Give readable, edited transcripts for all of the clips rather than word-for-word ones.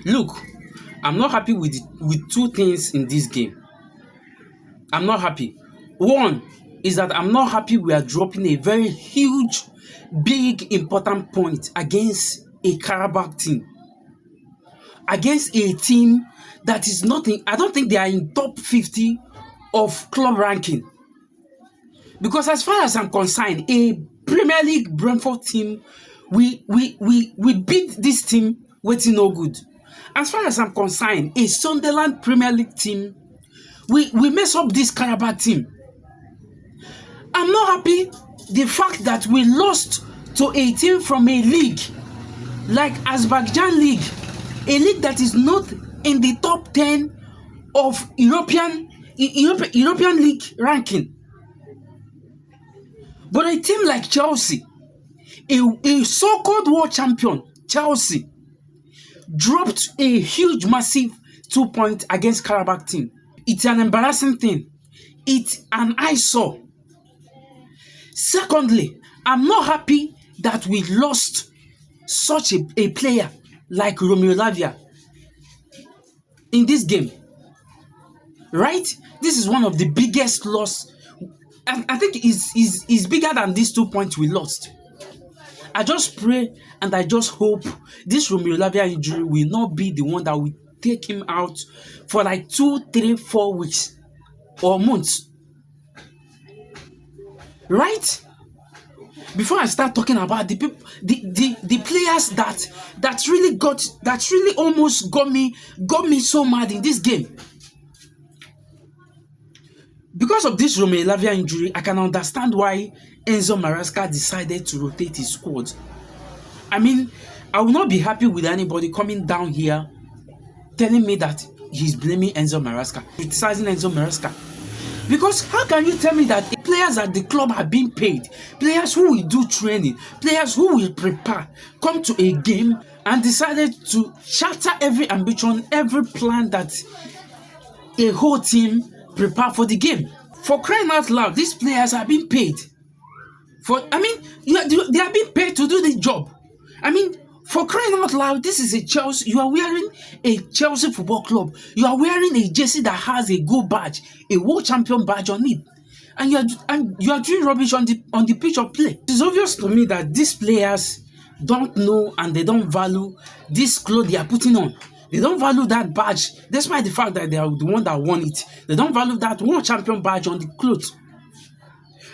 Look, I'm not happy with two things in this game. I'm not happy. One is that I'm not happy we are dropping a very huge, big, important point against a Qarabag team. Against a team that is nothing. I don't think they are in top 50 of club ranking. Because as far as I'm concerned, a Premier League Brentford team, we beat this team waiting no good. As far as I'm concerned, a Sunderland Premier League team, we mess up this Qarabag team. I'm not happy the fact that we lost to a team from a league like Azerbaijan League, a league that is not in the top 10 of European League ranking. But a team like Chelsea, a so-called world champion, Chelsea, dropped a huge, massive 2 points against Qarabag team. It's an embarrassing thing. It's an eyesore. Secondly, I'm not happy that we lost such a player like Romeo Lavia in this game. Right? This is one of the biggest loss. And I think is bigger than these 2 points we lost. I just pray and I just hope this Romeo Lavia injury will not be the one that will take him out for like 2, 3, 4 weeks or months. Right? Before I start talking about the people, the players that really almost got me so mad in this game. Because of this Romeo Lavia injury, I can understand why Enzo Maresca decided to rotate his squad. I mean, I will not be happy with anybody coming down here telling me that he's blaming Enzo Maresca, criticizing Enzo Maresca. Because how can you tell me that players at the club are being paid, players who will do training, players who will prepare, come to a game and decided to shatter every ambition, every plan that a whole team prepare for the game? For crying out loud, these players are being paid. They are being paid to do the job. I mean, for crying out loud, this is a Chelsea. You are wearing a Chelsea Football Club. You are wearing a jersey that has a gold badge, a world champion badge on it, and you are doing rubbish on the pitch of play. It is obvious to me that these players don't know and they don't value this clothes they are putting on. They don't value that badge, despite the fact that they are the one that won it. They don't value that world champion badge on the clothes.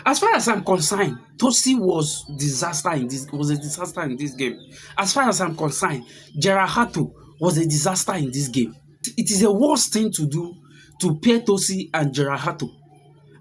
As far as I'm concerned, TOSIN was a disaster in this game. As far as I'm concerned, HATO was a disaster in this game. It is the worst thing to do to pair TOSIN and HATO.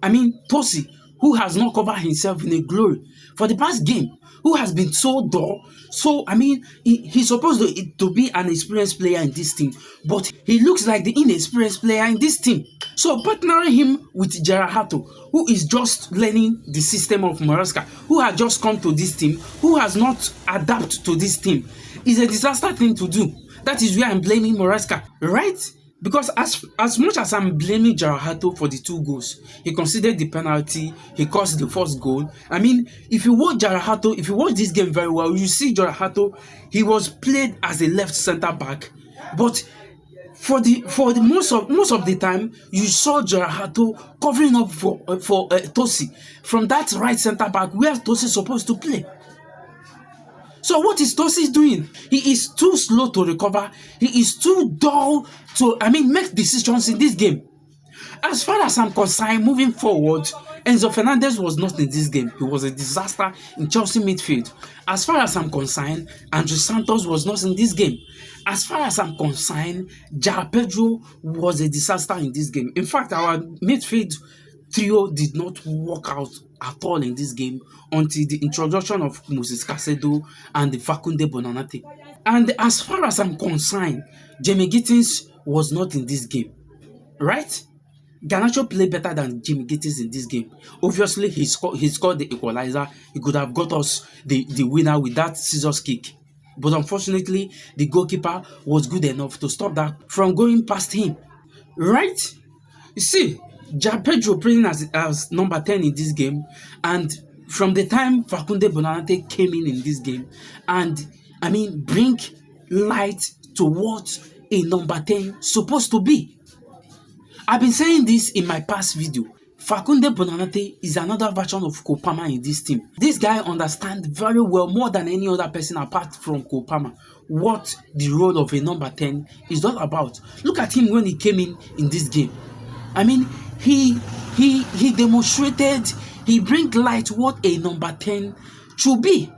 I mean, TOSIN, who has not covered himself in a glory for the past game, who has been so dull. So, I mean, he's supposed to be an experienced player in this team, but he looks like the inexperienced player in this team. So, partnering him with HATO, who is just learning the system of Maresca, who has just come to this team, who has not adapted to this team, is a disaster thing to do. That is where I'm blaming Maresca, right? Because as much as I'm blaming HATO for the 2 goals, he considered the penalty, he caused the first goal. I mean, if you watch HATO, if you watch this game very well, you see HATO, he was played as a left centre back, but for the most of the time, you saw HATO covering up for TOSIN from that right centre back where TOSIN is supposed to play. So what is TOSIN doing? He is too slow to recover. He is too dull to, make decisions in this game. As far as I'm concerned, moving forward, Enzo Fernandez was not in this game. He was a disaster in Chelsea midfield. As far as I'm concerned, Andrew Santos was not in this game. As far as I'm concerned, PEDRO was a disaster in this game. In fact, our midfield trio did not work out at all in this game until the introduction of Moses Caicedo and the Fakunde Bonanate. And as far as I'm concerned, Jamie Gittens was not in this game, right? Garnacho played better than Jamie Gittens in this game. Obviously, he scored the equalizer. He could have got us the winner with that scissors kick. But unfortunately, the goalkeeper was good enough to stop that from going past him, right? You see, PEDRO playing as number 10 in this game, and from the time Fakunde Bonanate came in this game, and bring light to what a number 10 supposed to be. I've been saying this in my past video. Fakunde Bonanate is another version of Kopama in this team. This guy understands very well, more than any other person apart from Kopama, what the role of a number 10 is all about. Look at him when he came in this game. I mean, he demonstrated, he bring light what a number 10 should be.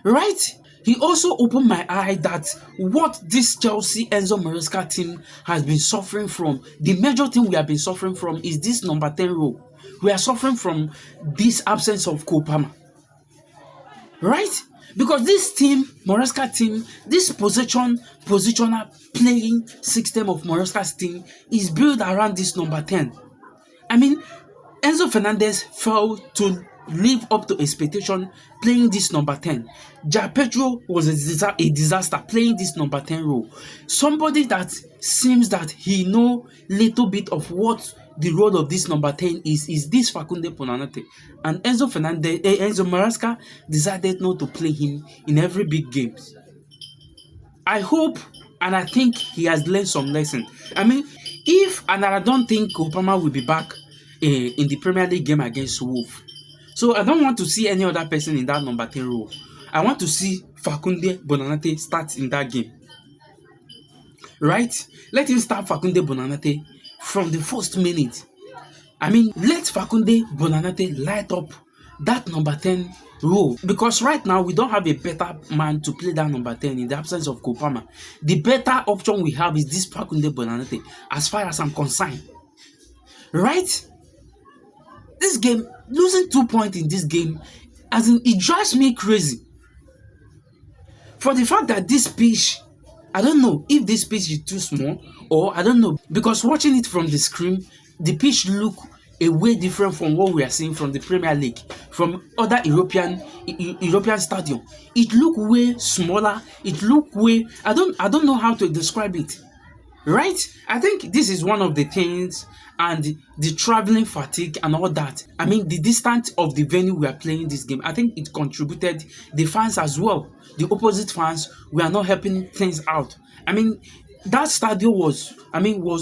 Right? He also opened my eye that what this Chelsea Enzo Maresca team has been suffering from, the major thing we have been suffering from is this number 10 role. We are suffering from this absence of Kopama. Right? Because this team, Maresca team, this positional playing system of Maresca's team is built around this number 10. I mean, Enzo Fernandez failed to live up to expectation playing this number 10. PEDRO was a disaster playing this number 10 role. Somebody that seems that he know little bit of what the role of this number 10 is this Fakunde Bonanate. And Enzo Maresca decided not to play him in every big game. I hope and I think he has learned some lesson. I mean, and I don't think Kopama will be back in the Premier League game against Wolves. So I don't want to see any other person in that number 10 role. I want to see Fakunde Bonanate start in that game. Right? Let him start Fakunde Bonanate from the first minute. I mean, let Fakunde Bonanate light up that number 10 role. Because right now, we don't have a better man to play that number 10 in the absence of Kopama. The better option we have is this Fakunde Bonanate, as far as I'm concerned. Right? This game, losing 2 points in this game, as in, it drives me crazy. For the fact that this pitch, I don't know if this pitch is too small, or I don't know, because watching it from the screen, the pitch look a way different from what we are seeing from the Premier League, from other European stadium. It look way smaller. It look way, I don't know how to describe it. Right? I think this is one of the things, and the traveling fatigue and all that. I mean, the distance of the venue we are playing this game, I think it contributed. The fans as well, the opposite fans, we are not helping things out. I mean, that stadium was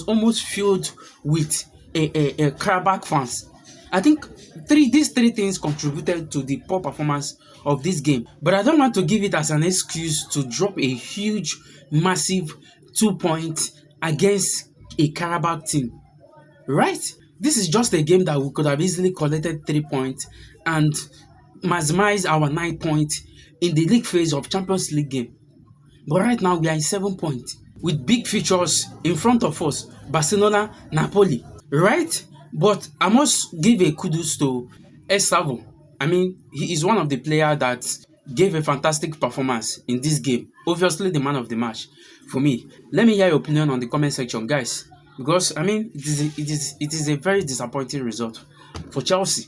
almost filled with a Qarabag fans. I think these three things contributed to the poor performance of this game. But I don't want to give it as an excuse to drop a huge, massive 2 points against a Qarabag team. Right? This is just a game that we could have easily collected 3 points and maximize our 9 points in the league phase of Champions League game. But right now we are in 7 points with big features in front of us: Barcelona, Napoli. Right? But I must give a kudos to Savo. I mean, he is one of the players that gave a fantastic performance in this game. Obviously, the man of the match for me. Let me hear your opinion on the comment section, guys. Because I mean, it is a very disappointing result for Chelsea.